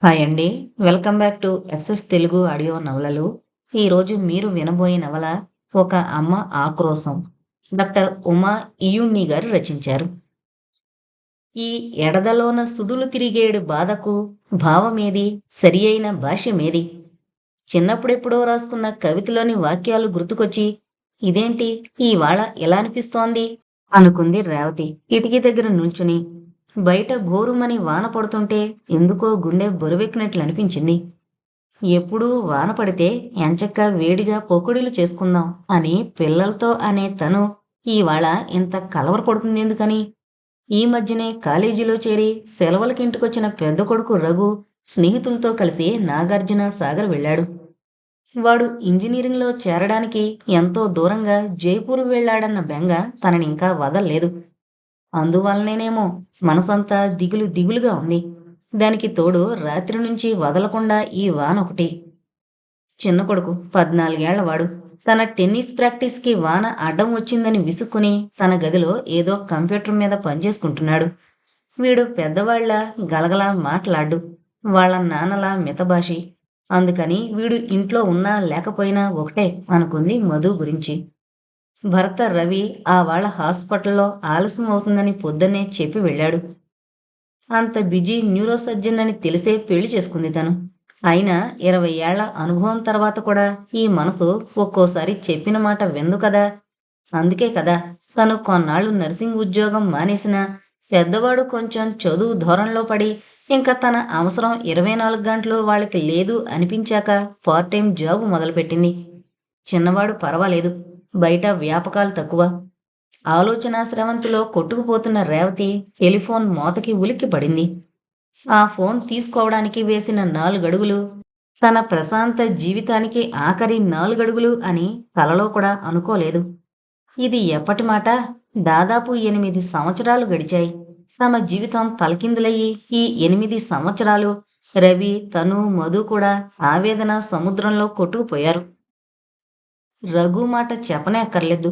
Hi అండి. Welcome back to SS Telugu audio నవలలు. ఈరోజు మీరు వినబోయే నవల ఒక అమ్మ ఆక్రోశం. డాక్టర్ ఉమా ఇయున్ని గారు రచించారు. ఈ ఎడదలోన సుడులు తిరిగేడు బాధకు భావమేది, సరి అయిన భాష్యమేది? చిన్నప్పుడెప్పుడో రాసుకున్న కవితలోని వాక్యాలు గుర్తుకొచ్చి, ఇదేంటి ఇవాళ ఎలా అనిపిస్తోంది అనుకుంది రేవతి కిటికీ దగ్గర నిల్చుని. బయట ఘోరుమని వాన పడుతుంటే ఎందుకో గుండె బరువెక్కినట్లు అనిపించింది. ఎప్పుడూ వాన పడితే ఎంచక్కా వేడిగా పొకుడిలు చేసుకుందాం అని పిల్లలతో అనే తను ఇవాళ ఇంత కలవరపడుతుంది ఎందుకని? ఈ మధ్యనే కాలేజీలో చేరి సెలవులకింటికొచ్చిన పెద్ద కొడుకు రఘు స్నేహితులతో కలిసి నాగార్జున సాగర్ వెళ్ళాడు. వాడు ఇంజనీరింగ్లో చేరడానికి ఎంతో దూరంగా జైపూర్ వెళ్ళాడన్న బెంగ తననింకా వదల్లేదు. అందువల్లనేనేమో మనసంతా దిగులు దిగులుగా ఉంది. దానికి తోడు రాత్రి నుంచి వదలకుండా ఈ వానొకటి. చిన్న కొడుకు 14 ఏళ్లవాడు. తన టెన్నిస్ ప్రాక్టీస్కి వాన అడ్డం వచ్చిందని విసుక్కుని తన గదిలో ఏదో కంప్యూటర్ మీద పనిచేసుకుంటున్నాడు. వీడు పెద్దవాళ్ల గలగలా మాట్లాడు, వాళ్ళ నాన్నలా మితభాషి. అందుకని వీడు ఇంట్లో ఉన్నా లేకపోయినా ఒకటే అనుకుంది మధు గురించి. భర్త రవి ఆ వాళ్ళ హాస్పిటల్లో ఆలస్యం అవుతుందని పొద్దున్నే చెప్పి వెళ్ళాడు. అంత బిజీ న్యూరో సర్జన్ అని తెలిసే పెళ్లి చేసుకుంది తను. అయినా 20 ఏళ్ల అనుభవం తర్వాత కూడా ఈ మనసు ఒక్కోసారి చెప్పిన మాట విందు కదా. అందుకే కదా తను కొన్నాళ్లు నర్సింగ్ ఉద్యోగం మానేసినా పెద్దవాడు కొంచెం చదువు ధోరణిలో పడి ఇంకా తన అవసరం 24 గంటలు వాళ్ళకి లేదు అనిపించాక పార్ట్ టైం జాబ్ మొదలుపెట్టింది. చిన్నవాడు పర్వాలేదు, బయట వ్యాపకాలు తక్కువ. ఆలోచనా స్రవంతిలో కొట్టుకుపోతున్న రేవతి టెలిఫోన్ మోతకి ఉలిక్కి పడింది. ఆ ఫోన్ తీసుకోవడానికి వేసిన 4 అడుగులు తన ప్రశాంత జీవితానికి ఆఖరి 4 అడుగులు అని కలలో కూడా అనుకోలేదు. ఇది ఎప్పటి మాట? దాదాపు 8 సంవత్సరాలు గడిచాయి. తమ జీవితం తలకిందులయ్యి ఈ 8 సంవత్సరాలు రవి, తను, మధు కూడా ఆవేదన సముద్రంలో కొట్టుకుపోయారు. రఘు మాట చెప్పనే అక్కర్లేదు.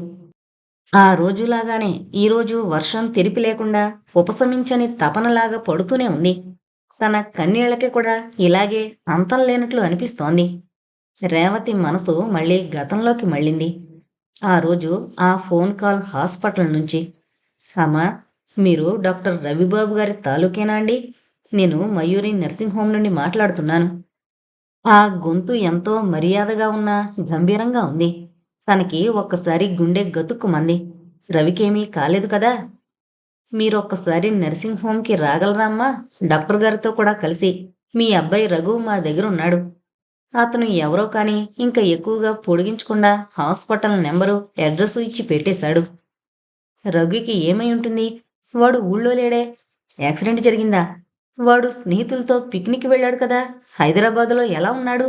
ఆ రోజులాగానే ఈరోజు వర్షం తెరిపి లేకుండా ఉపశమించని తపనలాగా పడుతూనే ఉంది. తన కన్నీళ్లకి కూడా ఇలాగే అంతం లేనట్లు అనిపిస్తోంది. రేవతి మనసు మళ్ళీ గతంలోకి మళ్ళింది. ఆ రోజు ఆ ఫోన్ కాల్ హాస్పిటల్ నుంచి. అమ్మా, మీరు డాక్టర్ రవిబాబు గారి తాలూకేనా అండి? నేను మయూరి నర్సింగ్ హోమ్ నుండి మాట్లాడుతున్నాను. ఆ గొంతు ఎంతో మర్యాదగా ఉన్నా గంభీరంగా ఉంది. తనకి ఒక్కసారి గుండె గతుక్కుమంది. రవికేమీ కాలేదు కదా? మీరొక్కసారి నర్సింగ్ హోమ్కి రాగలరా అమ్మా? డాక్టర్ గారితో కూడా కలిసి. మీ అబ్బాయి రఘు మా దగ్గర ఉన్నాడు. అతను ఎవరో కాని ఇంకా ఎక్కువగా పొడిగించకుండా హాస్పిటల్ నెంబరు, అడ్రస్సు ఇచ్చి పెట్టేశాడు. రఘుకి ఏమై ఉంటుంది? వాడు ఊళ్ళో లేడే. యాక్సిడెంట్ జరిగిందా? వాడు స్నేహితులతో పిక్నిక్ వెళ్ళాడు కదా. హైదరాబాదులో ఎలా ఉన్నాడు?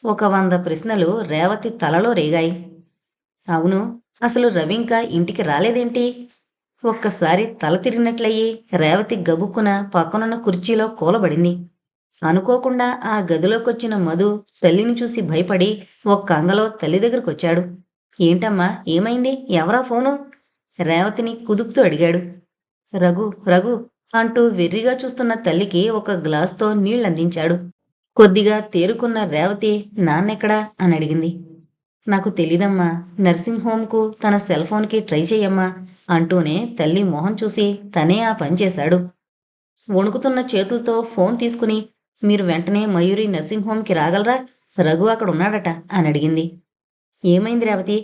ఒక 100 ప్రశ్నలు రేవతి తలలో రేగాయి. అవును, అసలు రవింకా ఇంటికి రాలేదేంటి? ఒక్కసారి తల తిరిగినట్లయి రేవతి గబుక్కున పక్కనున్న కుర్చీలో కూలబడింది. అనుకోకుండా ఆ గదిలోకొచ్చిన మధు తల్లిని చూసి భయపడి ఒక్క అంగలో తల్లి దగ్గరకొచ్చాడు. ఏంటమ్మా, ఏమైంది? ఎవరా ఫోను? రేవతిని కుదుపుతూ అడిగాడు. రఘు రఘు అంటూ వెర్రిగా చూస్తున్న తల్లికి ఒక గ్లాసుతో నీళ్లందించాడు. కొద్దిగా తేరుకున్న రేవతి నాన్నెక్కడా అని అడిగింది. నాకు తెలీదమ్మా, నర్సింగ్ హోంకు తన సెల్ ఫోన్కి ట్రై చెయ్యమ్మా అంటూనే తల్లి మొహం చూసి తనే ఆ పని చేశాడు. వణుకుతున్న చేతులతో ఫోన్ తీసుకుని, మీరు వెంటనే మయూరి నర్సింగ్ హోంకి రాగలరా? రఘు అక్కడ ఉన్నాడట అని అడిగింది. ఏమైంది రేవతి?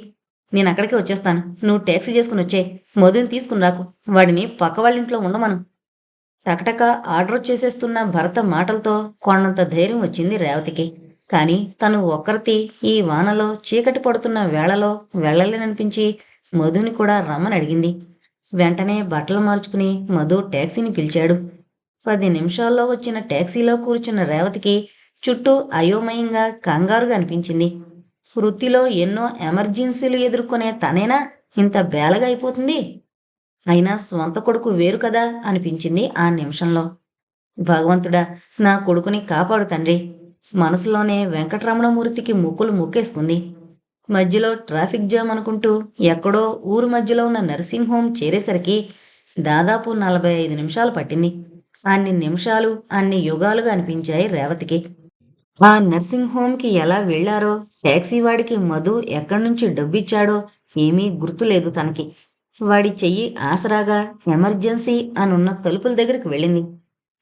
నేను అక్కడికే వచ్చేస్తాను. నువ్వు ట్యాక్సీ చేసుకుని వచ్చే. మధుని తీసుకుని రాకు. వాడిని పక్క వాళ్ళింట్లో ఉండమను. టకటక ఆర్డర్ చేసేస్తున్న భర్త మాటలతో కొండంత ధైర్యం వచ్చింది రేవతికి. కాని తను ఒక్కరితి ఈ వానలో చీకటి పడుతున్న వేళలో వెళ్ళలేననిపించి మధుని కూడా రమ్మని అడిగింది. వెంటనే బట్టలు మార్చుకుని మధు ట్యాక్సీని పిలిచాడు. 10 నిమిషాల్లో వచ్చిన ట్యాక్సీలో కూర్చున్న రేవతికి చుట్టూ అయోమయంగా కంగారుగా అనిపించింది. వృత్తిలో ఎన్నో ఎమర్జెన్సీలు ఎదుర్కొనే తనేనా ఇంత బేలగా అయిపోతుంది? అయినా స్వంత కొడుకు వేరు కదా అనిపించింది ఆ నిమిషంలో. భగవంతుడా, నా కొడుకుని కాపాడు తండ్రి. మనసులోనే వెంకటరమణమూర్తికి ముక్కులు ముక్కేసుకుంది. మధ్యలో ట్రాఫిక్ జామ్ అనుకుంటూ ఎక్కడో ఊరు మధ్యలో ఉన్న నర్సింగ్ హోమ్ చేరేసరికి దాదాపు 45 నిమిషాలు పట్టింది. అన్ని నిమిషాలు అన్ని యుగాలుగా అనిపించాయి రేవతికి. ఆ నర్సింగ్ హోమ్‌కి ఎలా వెళ్లారో, టాక్సీ వాడికి మధు ఎక్కడ్నుంచి డబ్బిచ్చాడో ఏమీ గుర్తులేదు తనకి. వాడి చెయ్యి ఆసరాగా ఎమర్జెన్సీ అనున్న తలుపుల దగ్గరికి వెళ్ళింది.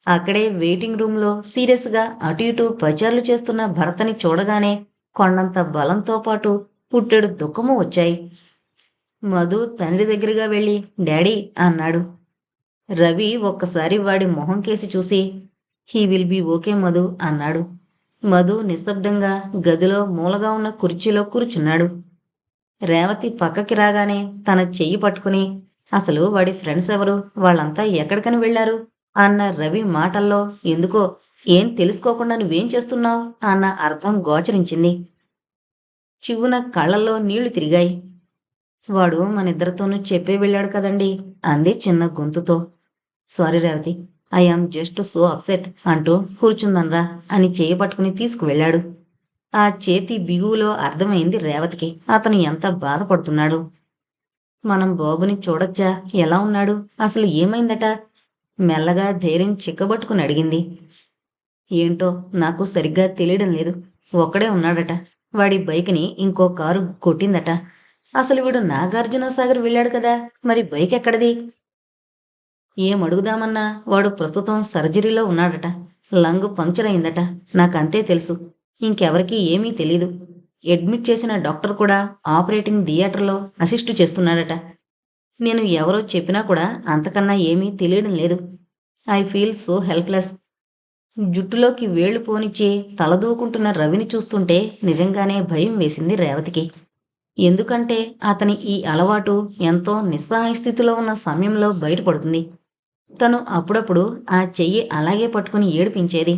అక్కడే వెయిటింగ్ రూమ్‌లో సీరియస్‌గా అటు ఇటు పచార్లు చేస్తున్న భర్తని చూడగానే కొండంత బలంతో పాటు పుట్టెడు దుఃఖమూ వచ్చాయి. మధు తండ్రి దగ్గరగా వెళ్ళి డాడీ అన్నాడు. రవి ఒక్కసారి వాడి మొహం కేసి చూసి he will be okay Madhu అన్నాడు. మధు నిశ్శబ్దంగా గదిలో మూలగా ఉన్న కుర్చీలో కూర్చున్నాడు. రేవతి పక్కకి రాగానే తన చెయ్యి పట్టుకుని అసలు వాడి ఫ్రెండ్స్ ఎవరు, వాళ్ళంతా ఎక్కడికని వెళ్లారు అన్న రవి మాటల్లో ఎందుకో ఏం తెలుసుకోకుండా నువ్వేం చేస్తున్నావు అన్న అర్థం గోచరించింది. చివున కళ్ళల్లో నీళ్లు తిరిగాయి. వాడు మనిద్దరితోనూ చెప్పే వెళ్ళాడు కదండి అంది చిన్న గొంతుతో. Sorry Revathi, I am just so upset అంటూ కూర్చుందనరా అని చేయి పట్టుకుని తీసుకువెళ్ళాడు. ఆ చేతి బిగువులో అర్థమైంది రేవతికి అతను ఎంత బాధపడుతున్నాడు. మనం బాబుని చూడొచ్చా, ఎలా ఉన్నాడు, అసలు ఏమైందట మెల్లగా ధైర్యం చిక్కబట్టుకుని అడిగింది. ఏంటో నాకు సరిగ్గా తెలియడం లేదు. ఒక్కడే ఉన్నాడట. వాడి బైక్ని ఇంకో కారు కొట్టిందట. అసలు వీడు నాగార్జున సాగర్ వెళ్ళాడు కదా, మరి బైక్ ఎక్కడిది? ఏమడుగుదామన్నా వాడు ప్రస్తుతం సర్జరీలో ఉన్నాడట. లంగ్ పంక్చర్ అయిందట. నాకంతే తెలుసు. ఇంకెవరికీ ఏమీ తెలీదు. అడ్మిట్ చేసిన డాక్టర్ కూడా ఆపరేటింగ్ థియేటర్లో అసిస్టు చేస్తున్నాడట. నేను ఎవరో చెప్పినా కూడా అంతకన్నా ఏమీ తెలియడం లేదు. I feel so helpless. జుట్టులోకి వేళ్లు పోనిచ్చి తలదూకుంటున్న రవిని చూస్తుంటే నిజంగానే భయం వేసింది రేవతికి. ఎందుకంటే అతని ఈ అలవాటు ఎంతో నిస్సహాయ స్థితిలో ఉన్న సమయంలో బయటపడుతుంది. తను అప్పుడప్పుడు ఆ చెయ్యి అలాగే పట్టుకుని ఏడిపించేది.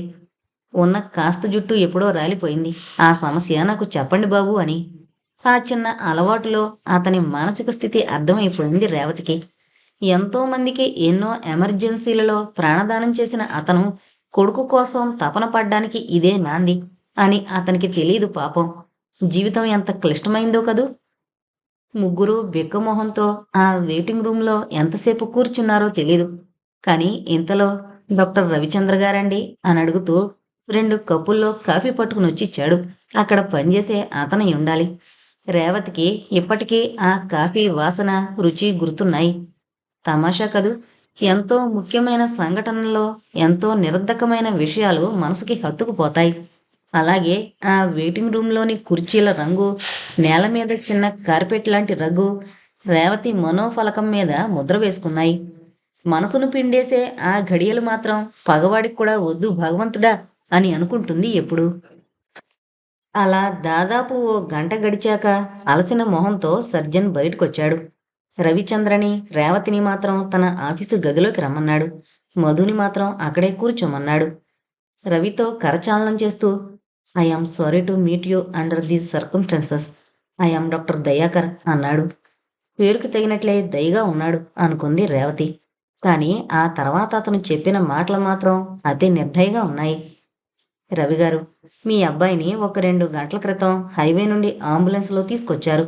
ఉన్న కాస్త జుట్టు ఎప్పుడో రాలిపోయింది. ఆ సమస్య నాకు చెప్పండి బాబు అని. ఆ చిన్న అలవాటులో అతని మానసిక స్థితి అర్థమైపోయింది రేవతికి. ఎంతోమందికి ఎన్నో ఎమర్జెన్సీలలో ప్రాణదానం చేసిన అతను కొడుకు కోసం తపన పడ్డానికి ఇదే నాంది అని అతనికి తెలీదు పాపం. జీవితం ఎంత క్లిష్టమైందో కదూ. ముగ్గురు బిక్కమొహంతో ఆ వెయిటింగ్ రూమ్లో ఎంతసేపు కూర్చున్నారో తెలీదు. కానీ ఇంతలో డాక్టర్ రవిచంద్ర గారండి అని అడుగుతూ 2 కప్పుల్లో కాఫీ పట్టుకుని వచ్చిచ్చాడు. అక్కడ పనిచేసే అతనై ఉండాలి. రేవతికి ఇప్పటికీ ఆ కాఫీ వాసన, రుచి గుర్తున్నాయి. తమాషా కదూ. ఎంతో ముఖ్యమైన సంఘటనల్లో ఎంతో నిరర్ధకమైన విషయాలు మనసుకి హత్తుకుపోతాయి. అలాగే ఆ వెయిటింగ్ రూమ్లోని కుర్చీల రంగు, నేల మీద చిన్న కార్పెట్ లాంటి రగ్గు రేవతి మనోఫలకం మీద ముద్ర వేసుకున్నాయి. మనసును పిండేసే ఆ ఘడియలు మాత్రం పగవాడికి కూడా వద్దు భగవంతుడా అని అనుకుంటుంది ఎప్పుడు. అలా దాదాపు ఓ గంట గడిచాక అలసిన మొహంతో సర్జన్ బయటకొచ్చాడు. రవిచంద్రని, రేవతిని మాత్రం తన ఆఫీసు గదిలోకి రమ్మన్నాడు. మధుని మాత్రం అక్కడే కూర్చోమన్నాడు. రవితో కరచాలనం చేస్తూ I am sorry to meet you under these circumstances. I am doctor Dayakar అన్నాడు. పేరుకి తగినట్లే దయగా ఉన్నాడు అనుకుంది రేవతి. కానీ ఆ తర్వాత అతను చెప్పిన మాటలు మాత్రం అతి నిర్దయగా ఉన్నాయి. రవిగారు, మీ అబ్బాయిని ఒక 2 గంటల క్రితం హైవే నుండి అంబులెన్స్లో తీసుకొచ్చారు.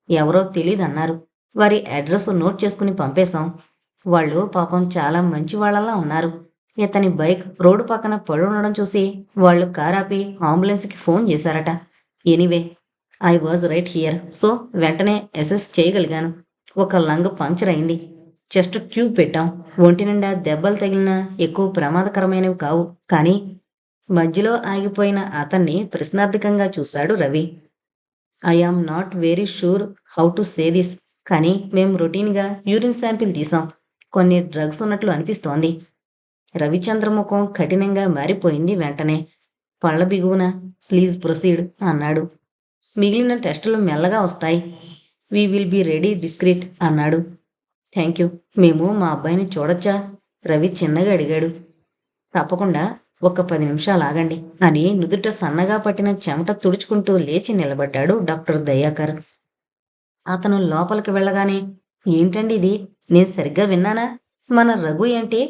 ఎవరో తెలీదన్నారు. వారి అడ్రస్ నోట్ చేసుకుని పంపేశాం. వాళ్ళు పాపం చాలా మంచి వాళ్ళలా ఉన్నారు. ఇతని బైక్ రోడ్డు పక్కన పడి ఉండడం చూసి వాళ్ళు కారాపి అంబులెన్స్కి ఫోన్ చేశారట. Anyway I was right here, so వెంటనే అసెస్ చేయగలిగాను. ఒక లంగ్ పంక్చర్ అయింది. చెస్ట్ ట్యూబ్ పెట్టాం. ఒంటి నిండా దెబ్బలు తగిలినా ఎక్కువ ప్రమాదకరమైనవి కావు. కానీ మధ్యలో ఆగిపోయిన అతన్ని ప్రశ్నార్థకంగా చూశాడు Ravi. I am not very sure how to say this, కానీ మేం రొటీన్గా యూరిన్ శాంపిల్ తీసాం. కొన్ని డ్రగ్స్ ఉన్నట్లు అనిపిస్తోంది. రవిచంద్ర ముఖం కఠినంగా మారిపోయింది వెంటనే. పళ్ళ బిగువున ప్లీజ్ ప్రొసీడ్ అన్నాడు. మిగిలిన టెస్టులు మెల్లగా వస్తాయి. We will be ready discreet అన్నాడు. Thank you. మేము మా అబ్బాయిని చూడొచ్చా? రవి చిన్నగా అడిగాడు. తప్పకుండా. ఒక 10 నిమిషాలు ఆగండి అని నుదుట సన్నగా పట్టిన చెమట తుడుచుకుంటూ లేచి నిలబడ్డాడు డాక్టర్ దయాకర్. అతను లోపలికి వెళ్ళగానే ఏంటండి ఇది, నేను సరిగ్గా విన్నానా? మన రఘు ఏంటి?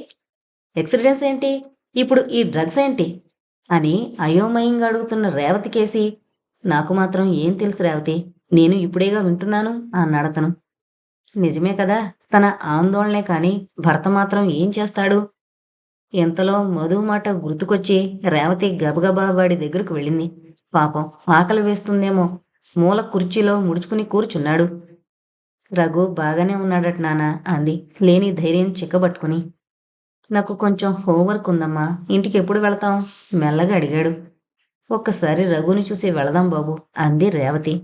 ఎక్సిడెన్స్ ఏంటి? ఇప్పుడు ఈ డ్రగ్స్ ఏంటి అని అయోమయంగా అడుగుతున్న రేవతి కేసి నాకు మాత్రం ఏం తెలుసు రేవతి, నేను ఇప్పుడేగా వింటున్నాను అన్నాడతను. నిజమే కదా. తన ఆందోళనే కాని భర్త మాత్రం ఏం చేస్తాడు? ఇంతలో మధు మాట గుర్తుకొచ్చి రేవతి గబగబా వాడి దగ్గరకు వెళ్ళింది. పాపం ఆకలి వేస్తుందేమో. మూల కుర్చీలో ముడుచుకుని కూర్చున్నాడు. రఘు బాగానే ఉన్నాడట నాన్న అంది లేని ధైర్యం చిక్కబట్టుకుని. నాకు కొంచెం హోంవర్క్ ఉందమ్మా, ఇంటికి ఎప్పుడు వెళతాం? మెల్లగా అడిగాడు. ఒక్కసారి రఘుని చూసి వెళదాం బాబు అంది రేవతి.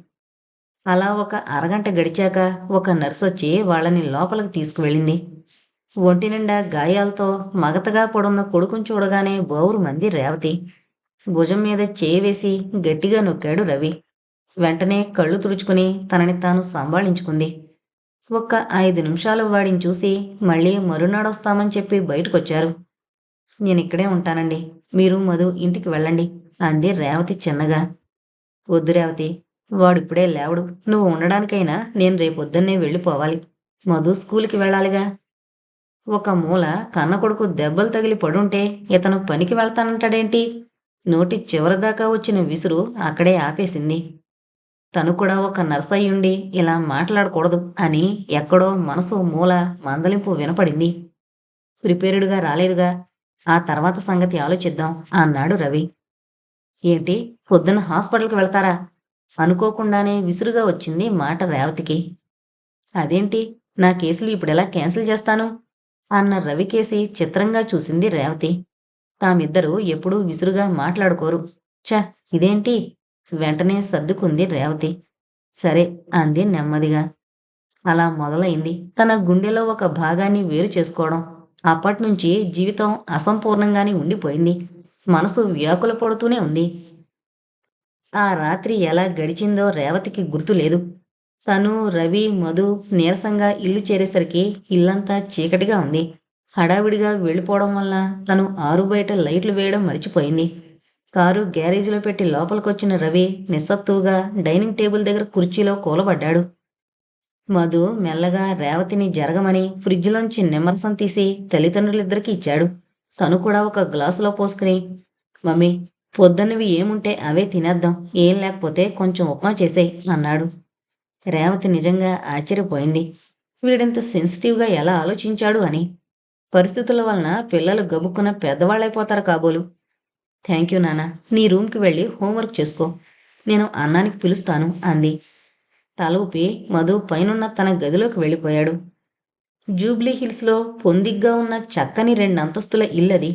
అలా ఒక అరగంట గడిచాక ఒక నర్సు వచ్చి వాళ్ళని లోపలికి తీసుకువెళ్ళింది. ఒంటి నిండా గాయాలతో మగతగా పొడున్న కొడుకుని చూడగానే బోరుమంది రేవతి. భుజం మీద చేయి వేసి గట్టిగా నొక్కాడు రవి. వెంటనే కళ్ళు తుడుచుకుని తనని తాను సంభాళించుకుంది. ఒక్క 5 నిమిషాలు వాడిని చూసి మళ్ళీ మరునాడొస్తామని చెప్పి బయటకొచ్చారు. నేనిక్కడే ఉంటానండి, మీరు మధు ఇంటికి వెళ్ళండి అంది రేవతి చిన్నగా. వద్దు రేవతి, వాడిప్పుడే లేవడు. నువ్వు ఉండడానికైనా నేను రేపొద్దున్నే వెళ్ళిపోవాలి. మధు స్కూల్కి వెళ్ళాలిగా. ఒక మూల కన్న కొడుకు దెబ్బలు తగిలి పడుంటే ఇతను పనికి వెళ్తానంటాడేంటి? నోటి చివరిదాకా వచ్చిన విసురు అక్కడే ఆపేసింది. తను కూడా ఒక నర్సయ్యుండి ఇలా మాట్లాడకూడదు అని ఎక్కడో మనసు మూల మందలింపు వినపడింది. ప్రిపేరుడుగా రాలేదుగా, ఆ తర్వాత సంగతి ఆలోచిద్దాం అన్నాడు రవి. ఏంటి, పొద్దున్న హాస్పిటల్కి వెళ్తారా? అనుకోకుండానే విసురుగా వచ్చింది మాట రేవతికి. అదేంటి, నా కేసులు ఇప్పుడెలా క్యాన్సిల్ చేస్తాను అన్న రవికేసి చిత్రంగా చూసింది రేవతి. తామిద్దరూ ఎప్పుడూ విసురుగా మాట్లాడుకోరు. ఛ, ఇదేంటి? వెంటనే సర్దుకుంది రేవతి. సరే అంది నెమ్మదిగా. అలా మొదలైంది తన గుండెలో ఒక భాగాన్ని వేరు చేసుకోవడం. అప్పట్నుంచి జీవితం అసంపూర్ణంగానే ఉండిపోయింది. మనసు వ్యాకుల పడుతూనే ఉంది. ఆ రాత్రి ఎలా గడిచిందో రేవతికి గుర్తులేదు. తను, రవి, మధు నీరసంగా ఇల్లు చేరేసరికి ఇల్లంతా చీకటిగా ఉంది. హడావిడిగా వెళ్ళిపోవడం వల్ల తను ఆరుబయట లైట్లు వేయడం మర్చిపోయింది. కారు గ్యారేజీలో పెట్టి లోపలికొచ్చిన రవి నిస్సత్తువుగా డైనింగ్ టేబుల్ దగ్గర కుర్చీలో కూలబడ్డాడు. మధు మెల్లగా రేవతిని జరగమని ఫ్రిడ్జ్లోంచి నిమ్మరసం తీసి తల్లిదండ్రులిద్దరికీ ఇచ్చాడు. తను కూడా ఒక గ్లాసులో పోసుకుని, మమ్మీ, పొద్దున్నవి ఏముంటే అవే తినేద్దాం, ఏం లేకపోతే కొంచెం ఉప్మా చేసేయ్ అన్నాడు. రేవతి నిజంగా ఆశ్చర్యపోయింది. వీడింత సెన్సిటివ్గా ఎలా ఆలోచించాడు అని. పరిస్థితుల వలన పిల్లలు గబుక్కున పెద్దవాళ్ళైపోతారు కాబోలు. థ్యాంక్ యూ నాన్న, నీ రూమ్కి వెళ్ళి హోంవర్క్ చేసుకో, నేను అన్నానికి పిలుస్తాను అంది. తల ఊపి మధు పైనున్న తన గదిలోకి వెళ్ళిపోయాడు. జూబ్లీ హిల్స్లో పొందిగ్గా ఉన్న చక్కని 2 అంతస్తుల ఇల్లది.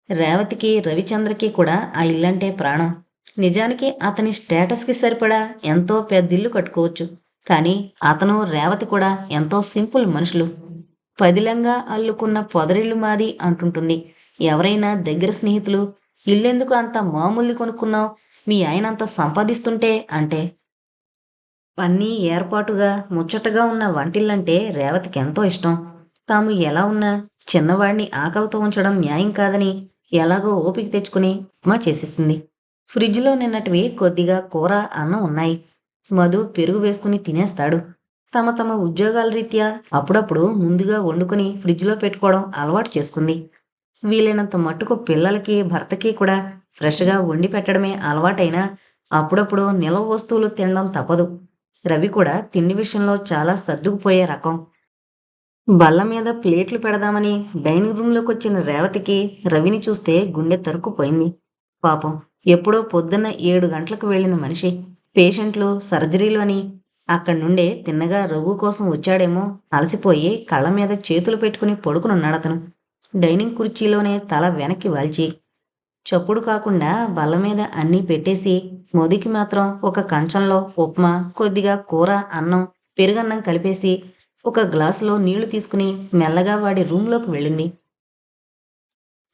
రేవతికి, రవిచంద్రకి కూడా ఆ ఇల్లంటే ప్రాణం. నిజానికి అతని స్టేటస్కి సరిపడా ఎంతో పెద్దిల్లు కట్టుకోవచ్చు. కానీ అతను, రేవతి కూడా ఎంతో సింపుల్ మనుషులు. పదిలంగా అల్లుకున్న పొదరిల్లు మాది అంటుంటుంది ఎవరైనా దగ్గర స్నేహితులు. ఇల్లెందుకు అంత మామూలుది కొనుక్కున్నావు, మీ ఆయన అంత సంపాదిస్తుంటే అంటే. అన్నీ ఏర్పాటుగా ముచ్చటగా ఉన్న వంటిల్లంటే రేవతికి ఎంతో ఇష్టం. తాము ఎలా ఉన్నా చిన్నవాడిని ఆకలితో ఉంచడం న్యాయం కాదని ఎలాగో ఓపిక తెచ్చుకుని ఉప్మా చేసేసింది. ఫ్రిడ్జ్లో నిన్నటివి కొద్దిగా కూర, అన్నం ఉన్నాయి. మధు పెరుగు వేసుకుని తినేస్తాడు. తమ తమ ఉద్యోగాల రీత్యా అప్పుడప్పుడు ముందుగా వండుకుని ఫ్రిడ్జ్లో పెట్టుకోవడం అలవాటు చేసుకుంది. వీలైనంత మట్టుకు పిల్లలకి, భర్తకి కూడా ఫ్రెష్గా వండి పెట్టడమే అలవాటైనా అప్పుడప్పుడు నిల్వ వస్తువులు తినడం తప్పదు. రవి కూడా తిండి విషయంలో చాలా సర్దుకుపోయే రకం. బల్ల మీద ప్లేట్లు పెడదామని డైనింగ్ రూంలోకి వచ్చిన రేవతికి రవిని చూస్తే గుండె తరుక్కుపోయింది. పాపం, ఎప్పుడో పొద్దున్న 7 గంటలకు వెళ్ళిన మనిషి. పేషెంట్లు, సర్జరీలు అని అక్కడి నుండే తిన్నగా రఘు కోసం వచ్చాడేమో. అలసిపోయి కళ్ళ మీద చేతులు పెట్టుకుని పడుకునున్నాడతను. డైనింగ్ కుర్చీలోనే తల వెనక్కి వాల్చి. చప్పుడు కాకుండా బల్ల మీద అన్నీ పెట్టేసి మధుకి మాత్రం ఒక కంచంలో ఉప్మా, కొద్దిగా కూర, అన్నం, పెరుగన్నం కలిపేసి ఒక గ్లాసులో నీళ్లు తీసుకుని మెల్లగా వాడి రూంలోకి వెళ్ళింది.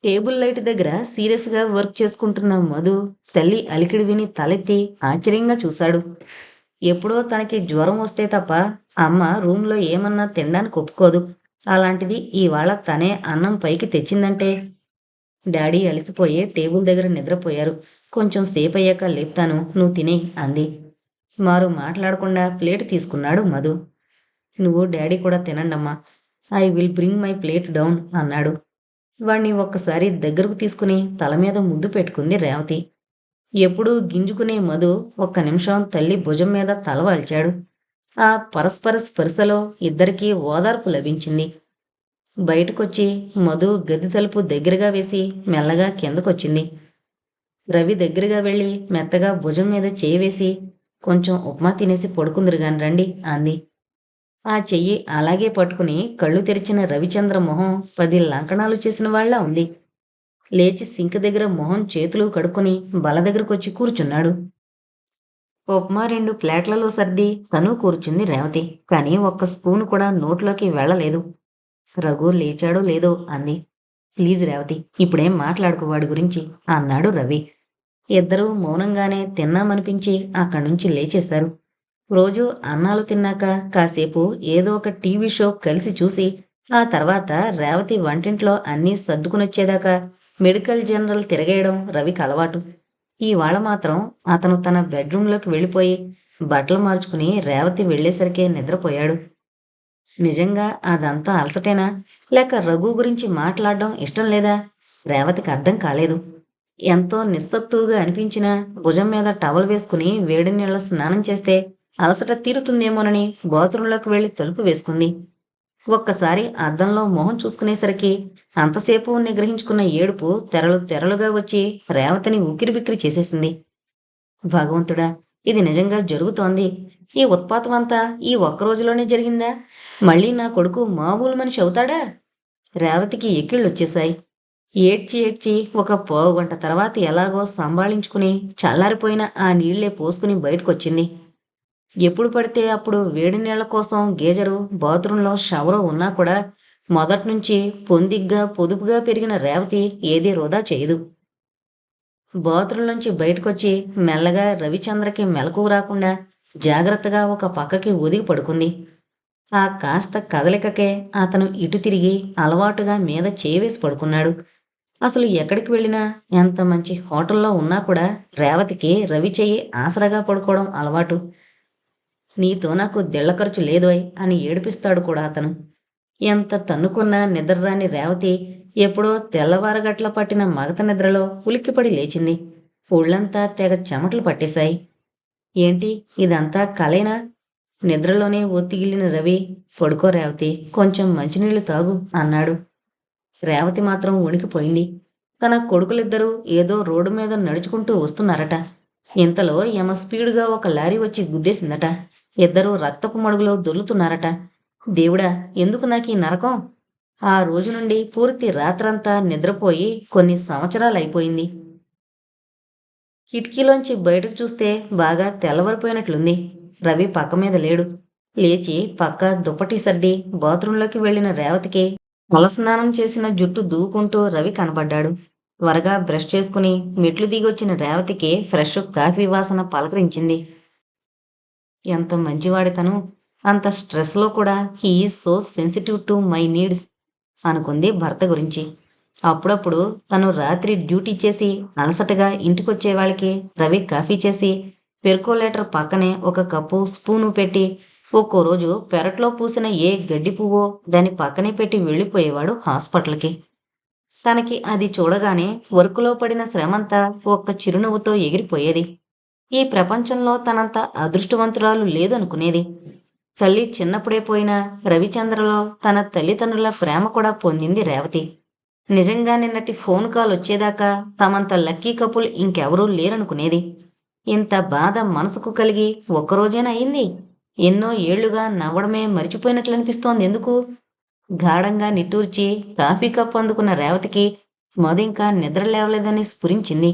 టేబుల్ లైట్ దగ్గర సీరియస్గా వర్క్ చేసుకుంటున్న మధు తల్లి అలికిడి విని తలెత్తి ఆశ్చర్యంగా చూశాడు. ఎప్పుడో తనకి జ్వరం వస్తే తప్ప అమ్మ రూంలో ఏమన్నా తినడానికి ఒప్పుకోదు. అలాంటిది ఇవాళ తనే అన్నం పైకి తెచ్చిందంటే. డాడీ అలసిపోయి టేబుల్ దగ్గర నిద్రపోయారు. కొంచెం సేపయ్యాక లేపుతాను, నువ్వు తినే అంది. మారు మాట్లాడకుండా ప్లేట్ తీసుకున్నాడు మధు. నువ్వు డాడీ కూడా తినండమ్మా, I will bring my plate down అన్నాడు. వాణ్ణి ఒక్కసారి దగ్గరకు తీసుకుని తల మీద ముద్దు పెట్టుకుంది రేవతి. ఎప్పుడూ గింజుకునే మధు ఒక్క నిమిషం తల్లి భుజం మీద తలవాల్చాడు. ఆ పరస్పర స్పర్శలో ఇద్దరికీ ఓదార్పు లభించింది. బయటకొచ్చి మధు గది తలుపు దగ్గరగా వేసి మెల్లగా కిందకొచ్చింది. రవి దగ్గరగా వెళ్ళి మెత్తగా భుజం మీద చేయి వేసి, కొంచెం ఉప్మా తినేసి పడుకుందిరుగాని రండి అంది. ఆ చెయ్యి అలాగే పట్టుకుని కళ్ళు తెరిచిన రవిచంద్ర మొహం 10 లంకణాలు చేసిన వాళ్ళ ఉంది. లేచి సింక్ దగ్గర మొహం చేతులు కడుక్కొని బల దగ్గరకొచ్చి కూర్చున్నాడు. ఉప్మా 2 ప్లేట్లలో సర్ది తను కూర్చుంది రేవతి. కానీ ఒక్క స్పూను కూడా నోట్లోకి వెళ్ళలేదు. రఘు లేచాడో లేదో అంది. ప్లీజ్ రేవతి, ఇప్పుడేం మాట్లాడుకో వాడి గురించి అన్నాడు రవి. ఇద్దరూ మౌనంగానే తిన్నామనిపించి అక్కడ్నుంచి లేచేశారు. రోజూ అన్నాలు తిన్నాక కాసేపు ఏదో ఒక టీవీ షో కలిసి చూసి, ఆ తర్వాత రేవతి వంటింట్లో అన్నీ సర్దుకునొచ్చేదాకా మెడికల్ జనరల్ తిరగేయడం రవికి అలవాటు. ఇవాళ మాత్రం అతను తన బెడ్రూంలోకి వెళ్ళిపోయి బట్టలు మార్చుకుని రేవతి వెళ్ళేసరికే నిద్రపోయాడు. నిజంగా అదంతా అలసటేనా, లేక రఘు గురించి మాట్లాడడం ఇష్టం లేదా? రేవతికి అర్థం కాలేదు. ఎంతో నిస్సత్తువుగా అనిపించినా భుజం మీద టవల్ వేసుకుని వేడి నీళ్ళ స్నానం చేస్తే అలసట తీరుతుందేమోనని బాత్రూంలోకి వెళ్లి తలుపు వేసుకుంది. ఒక్కసారి అద్దంలో మొహం చూసుకునేసరికి అంతసేపు నిగ్రహించుకున్న ఏడుపు తెరలు తెరలుగా వచ్చి రేవతిని ఉక్కిరిబిక్కిరి చేసేసింది. భగవంతుడా, ఇది నిజంగా జరుగుతోంది. ఈ ఉత్పాతమంతా ఈ ఒక్కరోజులోనే జరిగిందా? మళ్ళీ నా కొడుకు మామూలు మనిషి అవుతాడా? రేవతికి ఎక్కిళ్ళొచ్చేశాయి. ఏడ్చి ఏడ్చి ఒక పావుగంట తర్వాత ఎలాగో సంభాళించుకుని చల్లారిపోయిన ఆ నీళ్లే పోసుకుని బయటకొచ్చింది. ఎప్పుడు పడితే అప్పుడు వేడి నీళ్ల కోసం గేజరు, బాత్రూంలో షవరు ఉన్నా కూడా మొదట్నుంచి పొందిగ్గా పొదుపుగా పెరిగిన రేవతి ఏదీ వృధా చేయదు. బాత్రూంలోంచి బయటకొచ్చి మెల్లగా రవిచంద్రకి మెలకువ రాకుండా జాగ్రత్తగా ఒక పక్కకి ఒదిగి పడుకుంది. ఆ కాస్త కదలికకే అతను ఇటు తిరిగి అలవాటుగా మీద చేవేసి పడుకున్నాడు. అసలు ఎక్కడికి వెళ్ళినా, ఎంత మంచి హోటల్లో ఉన్నా కూడా రేవతికి రవి చెయ్యి ఆసరాగా పడుకోవడం అలవాటు. నీతో నాకు దిళ్ల ఖర్చు లేదోయ్ అని ఏడిపిస్తాడు కూడా అతను. ఎంత తన్నుకున్నా నిద్రరాని రేవతి ఎప్పుడో తెల్లవారగట్ల పట్టిన మగత నిద్రలో ఉలిక్కిపడి లేచింది. ఒళ్ళంతా తెగ చెమటలు పట్టేశాయి. ఏంటి, ఇదంతా కలేనా? నిద్రలోనే ఒత్తిగిల్లిన రవి, పడుకో రేవతి, కొంచెం మంచినీళ్లు తాగు అన్నాడు. రేవతి మాత్రం వణికిపోయింది. తన కొడుకులిద్దరూ ఏదో రోడ్డు మీద నడుచుకుంటూ వస్తున్నారట. ఇంతలో యమ స్పీడుగా ఒక లారీ వచ్చి గుద్దేసిందట. ఇద్దరూ రక్తపు మడుగులో దొర్లుతున్నారట. దేవుడా, ఎందుకు నాకీ నరకం? ఆ రోజు నుండి పూర్తి రాత్రంతా నిద్రపోయి కొన్ని సంవత్సరాలైపోయింది. కిటికీలోంచి బయటకు చూస్తే బాగా తెల్లవారిపోయినట్లుంది. రవి పక్క మీద లేడు. లేచి పక్క దుప్పటి సర్ది బాత్రూంలోకి వెళ్ళిన రేవతికి తలస్నానం చేసిన జుట్టు దూకుంటూ రవి కనపడ్డాడు. త్వరగా బ్రష్ చేసుకుని మెట్లు దిగొచ్చిన రేవతికి ఫ్రెష్ కాఫీ వాసన పలకరించింది. ఎంత మంచివాడి తను! అంత స్ట్రెస్లో కూడా he is so sensitive to my needs అనుకుంది భర్త గురించి. అప్పుడప్పుడు తను రాత్రి డ్యూటీ చేసి అలసటగా ఇంటికొచ్చే వాళ్ళకి రవి కాఫీ చేసి పెర్కోలేటర్ పక్కనే ఒక కప్పు స్పూను పెట్టి ఒక్కో రోజు పెరట్లో పూసిన ఏ గడ్డి పువ్వో దాని పక్కనే పెట్టి వెళ్ళిపోయేవాడు హాస్పిటల్కి. తనకి అది చూడగానే వర్కులో పడిన శ్రమంతా ఒక్క చిరునవ్వుతో ఎగిరిపోయేది. ఈ ప్రపంచంలో తనంత అదృష్టవంతురాలు లేదనుకునేది. తల్లి చిన్నప్పుడే పోయినా రవిచంద్రలో తన తల్లిదండ్రుల ప్రేమ కూడా పొందింది రేవతి. నిజంగా నిన్నటి ఫోన్ కాల్ వచ్చేదాకా తమంత లక్కీ కపుల్ ఇంకెవరూ లేరనుకునేది. ఇంత బాధ మనసుకు కలిగి ఒక్కరోజేనా అయింది? ఎన్నో ఏళ్లుగా నవ్వడమే మరిచిపోయినట్లనిపిస్తోంది ఎందుకు? గాఢంగా నిట్టూర్చి కాఫీ కప్పు అందుకున్న రేవతికి మదింకా నిద్ర లేవలేదని స్ఫురించింది.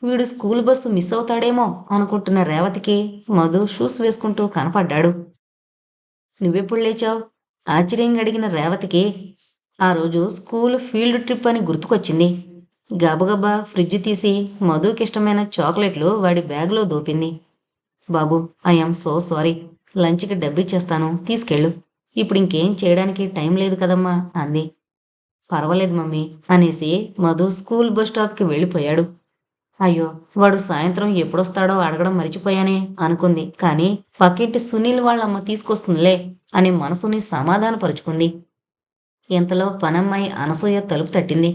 వీడు స్కూల్ బస్సు మిస్ అవుతాడేమో అనుకుంటున్న రేవతికి మధు షూస్ వేసుకుంటూ కనపడ్డాడు. నువ్వెప్పుడు లేచావు? ఆశ్చర్యంగా అడిగిన రేవతికి ఆ రోజు స్కూల్ ఫీల్డ్ ట్రిప్ అని గుర్తుకొచ్చింది. గబగబా ఫ్రిడ్జ్ తీసి మధుకిష్టమైన చాక్లెట్లు వాడి బ్యాగులో దోపింది. బాబు, ఐఎమ్ సో సారీ. లంచ్కి డబ్బిచ్చేస్తాను, తీసుకెళ్ళు. ఇప్పుడు ఇంకేం చేయడానికి టైం లేదు కదమ్మా అంది. పర్వాలేదు మమ్మీ అనేసి మధు స్కూల్ బస్ స్టాప్కి వెళ్ళిపోయాడు. అయ్యో, వాడు సాయంత్రం ఎప్పుడొస్తాడో అడగడం మరిచిపోయానే అనుకుంది. కానీ పక్కింటి సునీల్ వాళ్ళమ్మ తీసుకొస్తుందిలే అని మనసుని సమాధానపరుచుకుంది. ఇంతలో పనమ్మాయి అనసూయ తలుపు తట్టింది.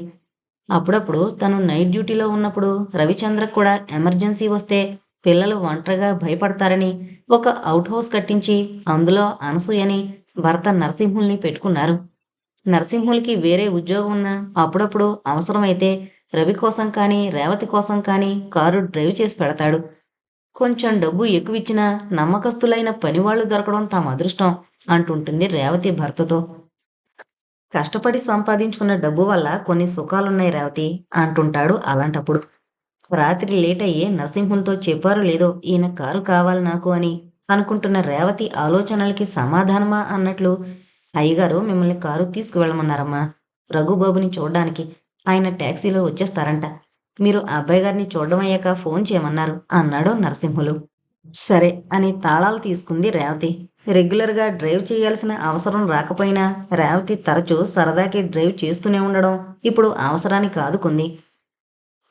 అప్పుడప్పుడు తను నైట్ డ్యూటీలో ఉన్నప్పుడు రవిచంద్రకు కూడా ఎమర్జెన్సీ వస్తే పిల్లలు ఒంటరిగా భయపడతారని ఒక అవుట్ హౌస్ కట్టించి అందులో అనసూయని, భర్త నరసింహుల్ని పెట్టుకున్నారు. నరసింహులకి వేరే ఉద్యోగం ఉన్నా అప్పుడప్పుడు అవసరమైతే రవి కోసం కానీ రేవతి కోసం కానీ కారు డ్రైవ్ చేసి పెడతాడు. కొంచెం డబ్బు ఎక్కువిచ్చినా నమ్మకస్తులైన పనివాళ్లు దొరకడం తమ అదృష్టం అంటుంటుంది రేవతి భర్తతో. కష్టపడి సంపాదించుకున్న డబ్బు వల్ల కొన్ని సుఖాలున్నాయి రేవతి అంటుంటాడు అలాంటప్పుడు. రాత్రి లేట్ అయ్యి నరసింహులతో చెప్పారో లేదో ఈయన కారు కావాలి నాకు అని అనుకుంటున్న రేవతి ఆలోచనలకి సమాధానమా అన్నట్లు, అయ్యగారు మిమ్మల్ని కారు తీసుకువెళ్ళమన్నారమ్మా, రఘుబాబుని చూడ్డానికి. ఆయన టాక్సీలో వచ్చేస్తారంట. మీరు అబ్బాయి గారిని చూడడం అయ్యాక ఫోన్ చేయమన్నారు అన్నాడు నరసింహులు. సరే అని తాళాలు తీసుకుంది రేవతి. రెగ్యులర్గా డ్రైవ్ చేయాల్సిన అవసరం రాకపోయినా రేవతి తరచూ సరదాకి డ్రైవ్ చేస్తూనే ఉండడం ఇప్పుడు అవసరానికి ఆదుకుంది.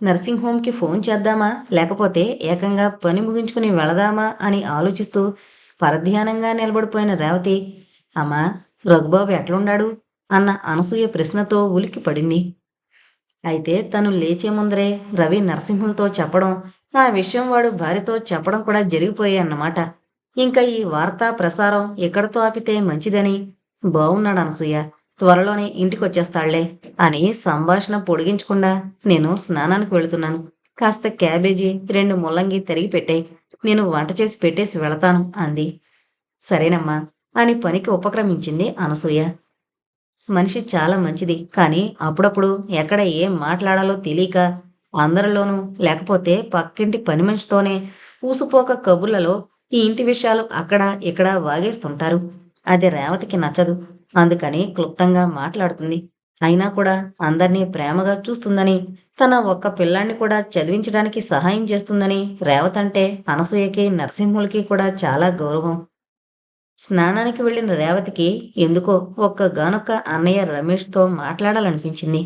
నర్సింగ్ హోమ్కి ఫోన్ చేద్దామా లేకపోతే ఏకంగా పని ముగించుకుని వెళదామా అని ఆలోచిస్తూ పరధ్యానంగా నిలబడిపోయిన రేవతి, అమ్మా రఘుబాబు ఎట్లుండాడు అన్న అనసూయ ప్రశ్నతో ఉలిక్కి పడింది. అయితే తను లేచే ముందరే రవి నరసింహులతో చెప్పడం, ఆ విషయం వాడు భార్యతో చెప్పడం కూడా జరిగిపోయాయి అన్నమాట. ఇంకా ఈ వార్తా ప్రసారం ఎక్కడితో ఆపితే మంచిదని, బావున్నాడు అనసూయ, త్వరలోనే ఇంటికొచ్చేస్తాళ్లే అని సంభాషణ పొడిగించకుండా, నేను స్నానానికి వెళుతున్నాను, కాస్త క్యాబేజీ 2 ముల్లంగి తరిగి పెట్టాయి, నేను వంట చేసి పెట్టేసి వెళతాను అంది. సరేనమ్మా అని పనికి ఉపక్రమించింది అనసూయ. మనిషి చాలా మంచిది, కానీ అప్పుడప్పుడు ఎక్కడ ఏం మాట్లాడాలో తెలియక అందరిలోనూ లేకపోతే పక్కింటి పని మనిషితోనే ఊసుపోక కబుర్లలో ఈ ఇంటి విషయాలు అక్కడ ఇక్కడ వాగేస్తుంటారు. అది రేవతికి నచ్చదు. అందుకని క్లుప్తంగా మాట్లాడుతుంది. అయినా కూడా అందర్నీ ప్రేమగా చూస్తుందని, తన ఒక్క పిల్లాన్ని కూడా చదివించడానికి సహాయం చేస్తుందని రేవతంటే అనసూయకి నరసింహులకి కూడా చాలా గౌరవం. స్నానానికి వెళ్ళిన రేవతికి ఎందుకో ఒక్కగానొక్క అన్నయ్య రమేష్తో మాట్లాడాలనిపించింది.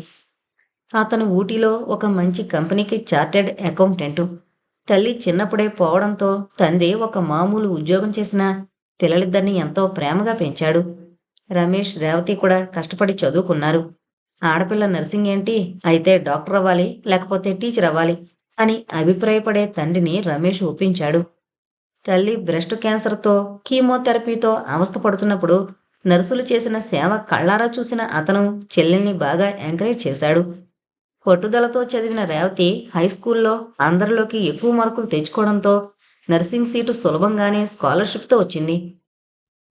అతను ఊటీలో ఒక మంచి కంపెనీకి చార్టెడ్ అకౌంటెంటు. తల్లి చిన్నప్పుడే పోవడంతో తండ్రి ఒక మామూలు ఉద్యోగం చేసినా పిల్లలిద్దరినీ ఎంతో ప్రేమగా పెంచాడు. రమేష్ రేవతి కూడా కష్టపడి చదువుకున్నారు. ఆడపిల్ల నర్సింగ్ ఏంటి, అయితే డాక్టర్ అవ్వాలి లేకపోతే టీచర్ అవ్వాలి అని అభిప్రాయపడే తండ్రిని రమేష్ ఒప్పించాడు. తల్లి బ్రెస్ట్ క్యాన్సర్తో కీమోథెరపీతో అవస్థపడుతున్నప్పుడు నర్సులు చేసిన సేవ కళ్ళారా చూసిన అతను చెల్లెల్ని బాగా ఎంకరేజ్ చేశాడు. పట్టుదలతో చదివిన రేవతి హైస్కూల్లో అందరిలోకి ఎక్కువ మార్కులు తెచ్చుకోవడంతో నర్సింగ్ సీటు సులభంగానే స్కాలర్షిప్తో వచ్చింది.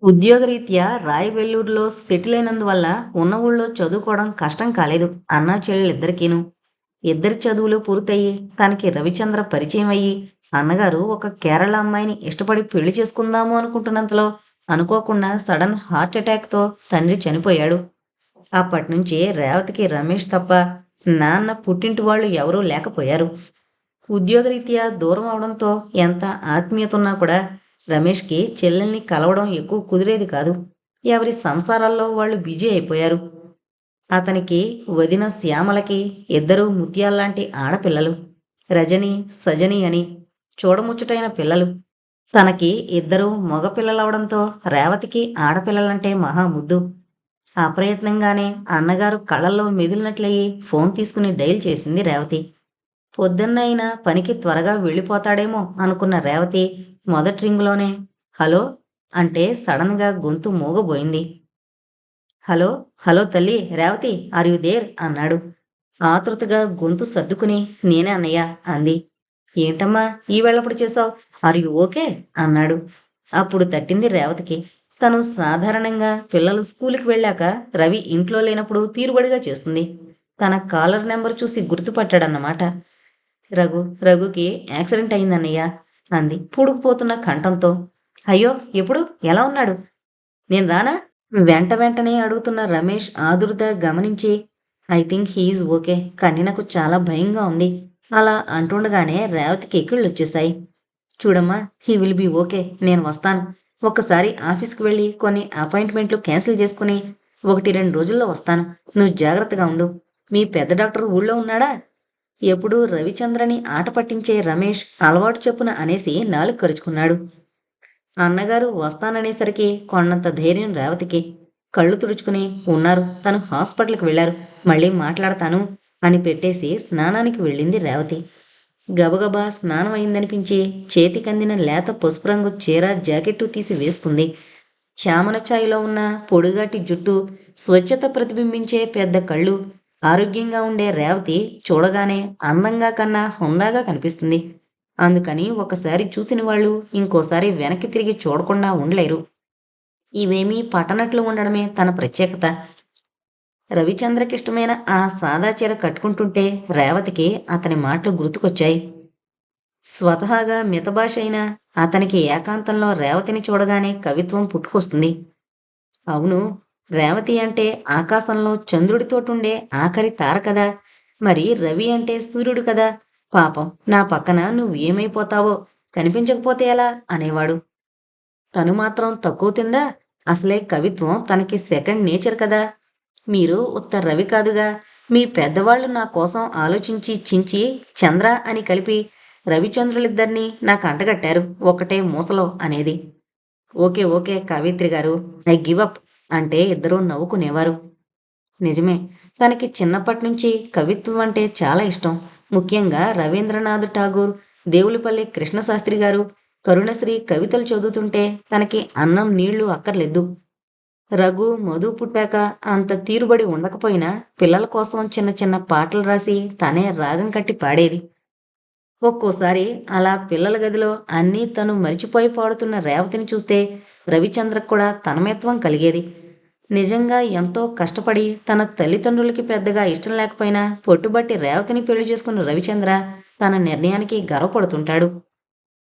ఉద్యోగరీత్యా రాయవెల్లూరులో సెటిల్ అయినందువల్ల ఉన్న ఊళ్ళో చదువుకోవడం కష్టం కాలేదు అన్నా చెల్లెలిద్దరికీను. ఇద్దరి చదువులు పూర్తయి తనకి రవిచంద్ర పరిచయం అయ్యి అన్నగారు ఒక కేరళ అమ్మాయిని ఇష్టపడి పెళ్లి చేసుకుందాము అనుకుంటున్నంతలో అనుకోకుండా సడన్ హార్ట్ అటాక్తో తండ్రి చనిపోయాడు. అప్పటినుంచి రేవతికి రమేష్ తప్ప నాన్న పుట్టింటి వాళ్ళు ఎవరూ లేకపోయారు. ఉద్యోగరీత్యా దూరం అవడంతో ఎంత ఆత్మీయతున్నా కూడా రమేష్కి చెల్లెల్ని కలవడం ఎక్కువ కుదిరేది కాదు. ఎవరి సంసారాల్లో వాళ్ళు బిజీ అయిపోయారు. అతనికి వదిన శ్యామలకి 2 ముత్యాల్లాంటి ఆడపిల్లలు, రజని సజని అని చూడముచ్చటైన పిల్లలు. తనకి 2 మగపిల్లలవడంతో రేవతికి ఆడపిల్లలంటే మహాముద్దు. అప్రయత్నంగానే అన్నగారు కళ్ళల్లో మెదిలినట్లయి ఫోన్ తీసుకుని డైల్ చేసింది రేవతి. పొద్దున్న అయినా పనికి త్వరగా వెళ్ళిపోతాడేమో అనుకున్న రేవతి మొదటి రింగులోనే హలో అంటే సడన్గా గొంతు మూగబోయింది. హలో హలో తల్లి రేవతి, ఆర్ యు దేర్ అన్నాడు. ఆతృతగా గొంతు సర్దుకుని నేనే అన్నయ్య అంది. ఏంటమ్మా ఈ వెళ్ళప్పుడు చేశావు, ఆర్ యు ఓకే అన్నాడు. అప్పుడు తట్టింది రేవతికి. తను సాధారణంగా పిల్లలు స్కూల్కి వెళ్ళాక రవి ఇంట్లో లేనప్పుడు తీరుబడిగా చేస్తుంది. తన కాలర్ నెంబర్ చూసి గుర్తుపట్టాడన్నమాట. రఘుకి యాక్సిడెంట్ అయిందన్నయ్య అంది పూడుకుపోతున్న కంఠంతో. అయ్యో ఎప్పుడు, ఎలా ఉన్నాడు? నేను రానా వెంటనే అడుగుతున్న రమేష్ ఆదుర్ద గమనించి ఐ థింక్ హీఈస్ ఓకే, కానీ నాకు చాలా భయంగా ఉంది అలా అంటుండగానే రేవతికి ఎక్కిళ్ళొచ్చేశాయి. చూడమ్మా, హీ విల్ బీ ఓకే, నేను వస్తాను. ఒక్కసారి ఆఫీస్కి వెళ్ళి కొన్ని అపాయింట్మెంట్లు క్యాన్సిల్ చేసుకుని 1-2 రోజుల్లో వస్తాను. నువ్వు జాగ్రత్తగా ఉండు. మీ పెద్ద డాక్టర్ ఊళ్ళో ఉన్నాడా? ఎప్పుడూ రవిచంద్రని ఆట పట్టించే రమేష్ అలవాటు చొప్పున అనేసి నాలుగు కరుచుకున్నాడు. అన్నగారు వస్తాననేసరికి కొన్నంత ధైర్యం రేవతికి. కళ్ళు తుడుచుకుని ఉన్నారు, తను హాస్పిటల్కి వెళ్లారు, మళ్ళీ మాట్లాడతాను అని పెట్టేసి స్నానానికి వెళ్ళింది రేవతి. గబగబా స్నానం అయిందనిపించి చేతికందిన లేత పసుపు రంగు చీర జాకెట్టు తీసి వేసుకుంది. చామన ఛాయలో ఉన్న పొడుగాటి జుట్టు, స్వచ్ఛత ప్రతిబింబించే పెద్ద కళ్ళు, ఆరోగ్యంగా ఉండే రేవతి చూడగానే అందంగా కన్నా హుందాగా కనిపిస్తుంది. అందుకని ఒకసారి చూసిన వాళ్ళు ఇంకోసారి వెనక్కి తిరిగి చూడకుండా ఉండలేరు. ఇవేమీ పట్టనట్లు ఉండడమే తన ప్రత్యేకత. రవిచంద్రకిష్టమైన ఆ సాదా చీర కట్టుకుంటుంటే రేవతికి అతని మాటలు గుర్తుకొచ్చాయి. స్వతహాగా మితభాష అయినా అతనికి ఏకాంతంలో రేవతిని చూడగానే కవిత్వం పుట్టుకొస్తుంది. అవును, రేవతి అంటే ఆకాశంలో చంద్రుడితోటుండే ఆఖరి తార కదా. మరి రవి అంటే సూర్యుడు కదా. పాపం, నా పక్కన నువ్వు ఏమైపోతావో, కనిపించకపోతే ఎలా అనేవాడు. తను మాత్రం తక్కువ తిందా? అసలే కవిత్వం తనకి సెకండ్ నేచర్ కదా. మీరు ఉత్త రవి కాదుగా. మీ పెద్దవాళ్ళు నా కోసం ఆలోచించి చించి చంద్ర అని కలిపి రవిచంద్రులిద్దరినీ నాకు అంటగట్టారు ఒకటే మూసలో అనేది. ఓకే ఓకే కవిత్రి గారు, ఐ గివ్ అప్ అంటే ఇద్దరూ నవ్వుకునేవారు. నిజమే, తనకి చిన్నప్పటి నుంచి కవిత్వం అంటే చాలా ఇష్టం. ముఖ్యంగా రవీంద్రనాథ్ ఠాగూర్, దేవులపల్లి కృష్ణశాస్త్రి గారు, కరుణశ్రీ కవితలు చదువుతుంటే తనకి అన్నం నీళ్లు అక్కర్లేదు. రఘు, మధు పుట్టాక అంత తీరుబడి ఉండకపోయినా పిల్లల కోసం చిన్న చిన్న పాటలు రాసి తనే రాగం కట్టి పాడేది. ఒక్కోసారి అలా పిల్లల గదిలో అన్నీ తను మరిచిపోయి పాడుతున్న రేవతిని చూస్తే రవిచంద్రకు కూడా తన్మయత్వం కలిగేది. నిజంగా ఎంతో కష్టపడి తన తల్లిదండ్రులకి పెద్దగా ఇష్టం లేకపోయినా పొట్టుబట్టి రేవతిని పెళ్లి చేసుకున్న రవిచంద్ర తన నిర్ణయానికి గర్వపడుతుంటాడు.